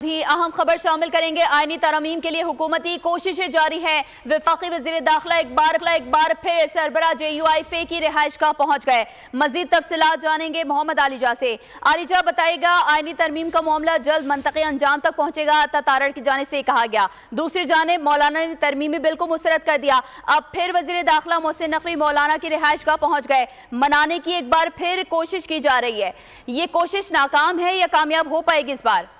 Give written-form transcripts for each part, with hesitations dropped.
भी अहम खबर शामिल करेंगे। आईनी तरमीम के लिए हुकूमती कोशिशें जारी है। वफाकी वज़ीर दाखिला एक बार फिर सरबरा JUIF की रिहाइश गाह पहुंच गए। मजीद तफसीलात जानेंगे मोहम्मद आलिजा से। आलिजा बताएगा, आईनी तरमीम का मामला जल्द मंतक़ी अंजाम तक पहुंचेगा, तारड़ की जानिब से कहा गया। दूसरी जानिब मौलाना ने तरमीमी बिल को मुस्तरद कर दिया। अब फिर वज़ीर दाखिला मोहसिन नकवी मौलाना की रिहाइश गाह पहुंच गए। मनाने की एक बार फिर कोशिश की जा रही है। ये कोशिश नाकाम है या कामयाब हो पाएगी इस बार?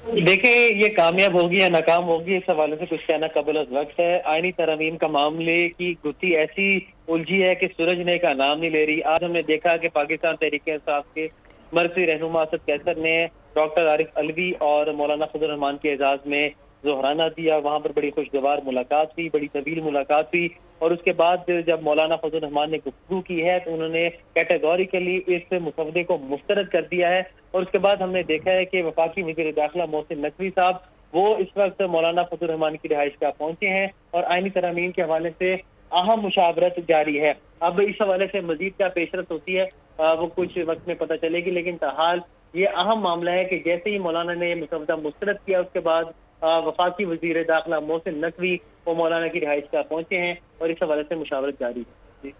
देखिए, ये कामयाब होगी या नाकाम होगी इस हवाले से कुछ कहना कबल वक्त है। आईनी तरमीम का मामले की गुत्थी ऐसी उलझी है कि सूरजने का नाम नहीं ले रही। आज हमने देखा कि पाकिस्तान तहरीक-ए-इंसाफ के मरकजी रहनुमा असद कैसर ने डॉक्टर आरिफ अलवी और मौलाना फजल रहमान के एजाज में जोहराना दिया। वहाँ पर बड़ी खुशगवार मुलाकात हुई, बड़ी तवील मुलाकात हुई और उसके बाद जब मौलाना फजल रहमान ने गुफ्तगू की है तो उन्होंने कैटेगोरिकली इस मुसवदे को मुस्तरद कर दिया है। और उसके बाद हमने देखा है कि वफाकी वज़ीर दाखिला मोहसिन नकवी साहब वो इस वक्त मौलाना फजल रहमान की रिहाइश गाह पहुंचे हैं और आईनी तरमीम के हवाले से अहम मुशावरत जारी है। अब इस हवाले से मजीद क्या पेशरफ होती है वो कुछ वक्त में पता चलेगी, लेकिन ताहाल ये अहम मामला है कि जैसे ही मौलाना ने मुसवदा मुस्तरद किया उसके बाद वफाकी वज़ीर दाखिला मोहसिन नकवी वो मौलाना की रिहाइश गाह पहुंचे हैं और इस हवाले से मुशावरत जारी है।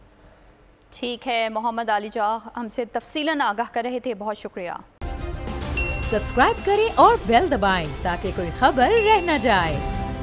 ठीक है, मोहम्मद आलिजा हमसे तफसीलन आगाह कर रहे थे, बहुत शुक्रिया। सब्सक्राइब करें और बेल दबाएं ताकि कोई खबर रह न जाए।